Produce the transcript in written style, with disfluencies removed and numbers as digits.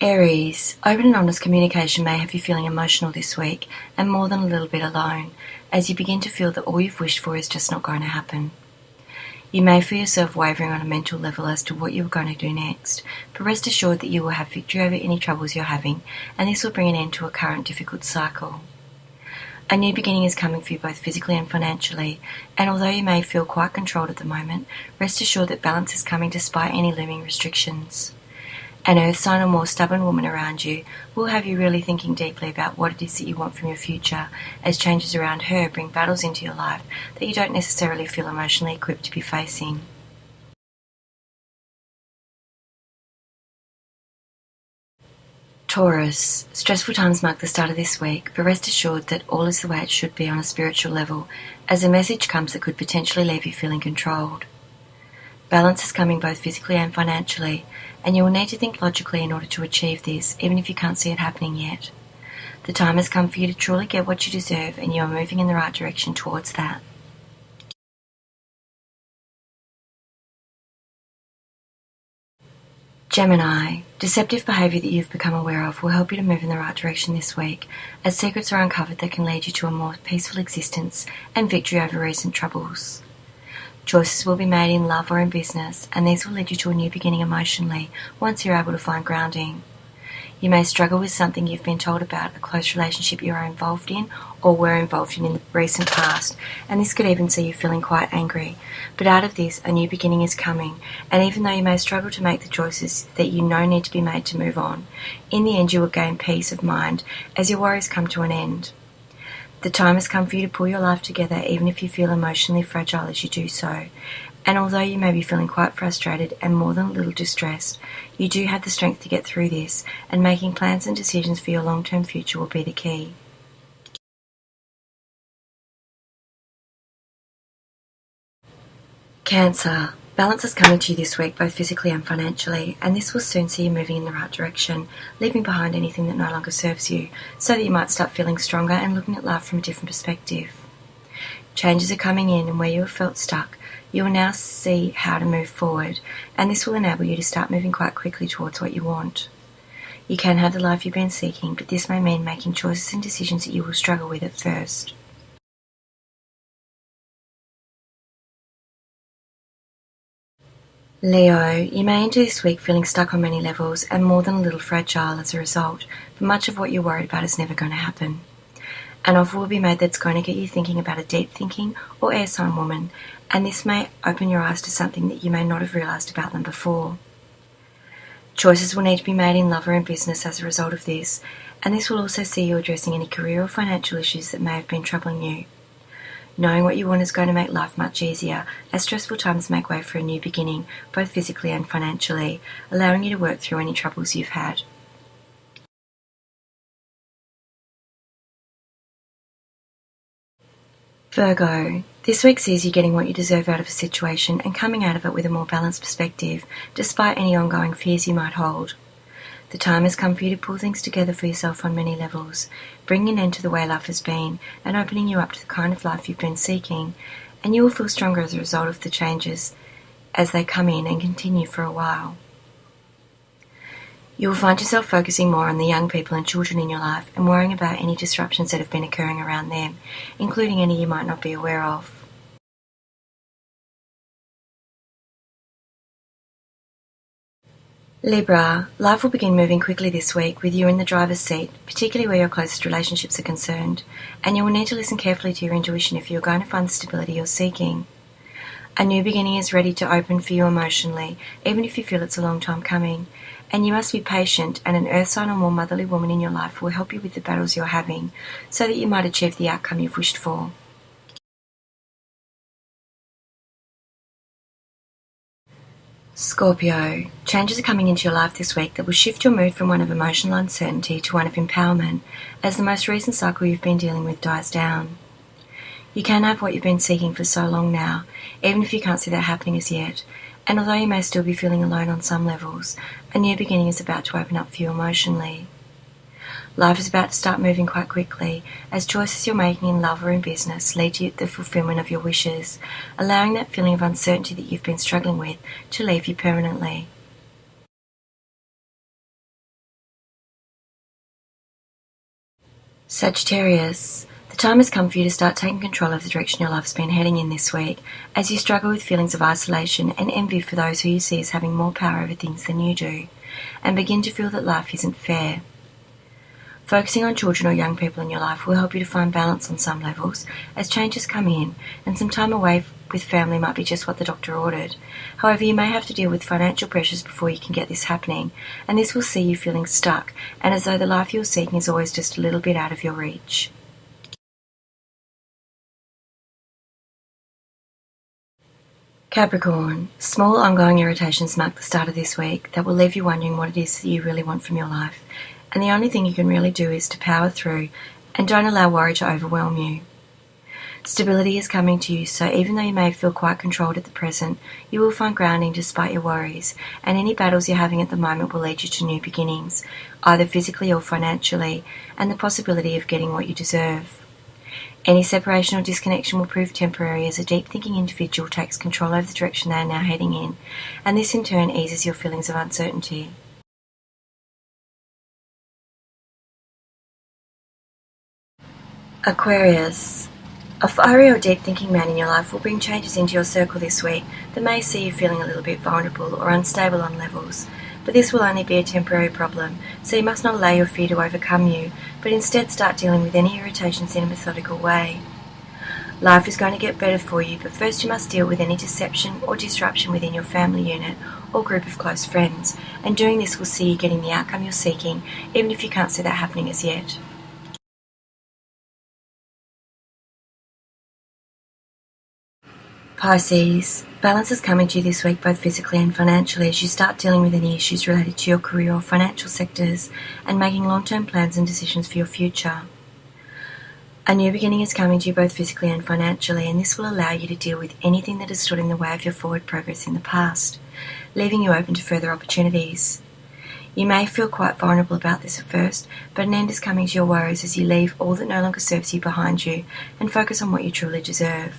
Aries, open and honest communication may have you feeling emotional this week and more than a little bit alone, as you begin to feel that all you've wished for is just not going to happen. You may feel yourself wavering on a mental level as to what you are going to do next, but rest assured that you will have victory over any troubles you're having, and this will bring an end to a current difficult cycle. A new beginning is coming for you both physically and financially, and although you may feel quite controlled at the moment, rest assured that balance is coming despite any looming restrictions. An earth sign or more stubborn woman around you will have you really thinking deeply about what it is that you want from your future, as changes around her bring battles into your life that you don't necessarily feel emotionally equipped to be facing. Taurus, stressful times mark the start of this week, but rest assured that all is the way it should be on a spiritual level, as a message comes that could potentially leave you feeling controlled. Balance is coming both physically and financially, and you will need to think logically in order to achieve this, even if you can't see it happening yet. The time has come for you to truly get what you deserve, and you are moving in the right direction towards that. Gemini, deceptive behaviour that you've become aware of will help you to move in the right direction this week, as secrets are uncovered that can lead you to a more peaceful existence and victory over recent troubles. Choices will be made in love or in business, and these will lead you to a new beginning emotionally once you're able to find grounding. You may struggle with something you've been told about, a close relationship you are involved in or were involved in the recent past, and this could even see you feeling quite angry. But out of this, a new beginning is coming, and even though you may struggle to make the choices that you know need to be made to move on, in the end you will gain peace of mind as your worries come to an end. The time has come for you to pull your life together, even if you feel emotionally fragile as you do so. And although you may be feeling quite frustrated and more than a little distressed, you do have the strength to get through this, and making plans and decisions for your long-term future will be the key. Cancer. Balance is coming to you this week, both physically and financially, and this will soon see you moving in the right direction, leaving behind anything that no longer serves you, so that you might start feeling stronger and looking at life from a different perspective. Changes are coming in, and where you have felt stuck, you will now see how to move forward, and this will enable you to start moving quite quickly towards what you want. You can have the life you've been seeking, but this may mean making choices and decisions that you will struggle with at first. Leo, you may enter this week feeling stuck on many levels and more than a little fragile as a result, but much of what you're worried about is never going to happen. An offer will be made that's going to get you thinking about a deep thinking or air sign woman, and this may open your eyes to something that you may not have realised about them before. Choices will need to be made in love or in business as a result of this, and this will also see you addressing any career or financial issues that may have been troubling you. Knowing what you want is going to make life much easier, as stressful times make way for a new beginning, both physically and financially, allowing you to work through any troubles you've had. Virgo, this week sees you getting what you deserve out of a situation and coming out of it with a more balanced perspective, despite any ongoing fears you might hold. The time has come for you to pull things together for yourself on many levels, bringing an end to the way life has been and opening you up to the kind of life you've been seeking, and you will feel stronger as a result of the changes as they come in and continue for a while. You will find yourself focusing more on the young people and children in your life and worrying about any disruptions that have been occurring around them, including any you might not be aware of. Libra, life will begin moving quickly this week with you in the driver's seat, particularly where your closest relationships are concerned, and you will need to listen carefully to your intuition if you are going to find the stability you're seeking. A new beginning is ready to open for you emotionally, even if you feel it's a long time coming, and you must be patient, and an earth sign or more motherly woman in your life will help you with the battles you're having, so that you might achieve the outcome you've wished for. Scorpio, changes are coming into your life this week that will shift your mood from one of emotional uncertainty to one of empowerment, as the most recent cycle you've been dealing with dies down. You can have what you've been seeking for so long now, even if you can't see that happening as yet, and although you may still be feeling alone on some levels, a new beginning is about to open up for you emotionally. Life is about to start moving quite quickly, as choices you're making in love or in business lead to the fulfillment of your wishes, allowing that feeling of uncertainty that you've been struggling with to leave you permanently. Sagittarius, the time has come for you to start taking control of the direction your life's been heading in this week, as you struggle with feelings of isolation and envy for those who you see as having more power over things than you do, and begin to feel that life isn't fair. Focusing on children or young people in your life will help you to find balance on some levels, as changes come in, and some time away with family might be just what the doctor ordered. However, you may have to deal with financial pressures before you can get this happening, and this will see you feeling stuck, and as though the life you're seeking is always just a little bit out of your reach. Capricorn, small ongoing irritations mark the start of this week that will leave you wondering what it is that you really want from your life, and the only thing you can really do is to power through and don't allow worry to overwhelm you. Stability is coming to you, so even though you may feel quite controlled at the present, you will find grounding despite your worries, and any battles you're having at the moment will lead you to new beginnings, either physically or financially, and the possibility of getting what you deserve. Any separation or disconnection will prove temporary as a deep-thinking individual takes control over the direction they are now heading in, and this in turn eases your feelings of uncertainty. Aquarius, a fiery or deep-thinking man in your life will bring changes into your circle this week that may see you feeling a little bit vulnerable or unstable on levels, but this will only be a temporary problem, so you must not allow your fear to overcome you, but instead start dealing with any irritations in a methodical way. Life is going to get better for you, but first you must deal with any deception or disruption within your family unit or group of close friends, and doing this will see you getting the outcome you're seeking, even if you can't see that happening as yet. Pisces, balance is coming to you this week both physically and financially as you start dealing with any issues related to your career or financial sectors and making long-term plans and decisions for your future. A new beginning is coming to you both physically and financially, and this will allow you to deal with anything that has stood in the way of your forward progress in the past, leaving you open to further opportunities. You may feel quite vulnerable about this at first, but an end is coming to your worries as you leave all that no longer serves you behind you and focus on what you truly deserve.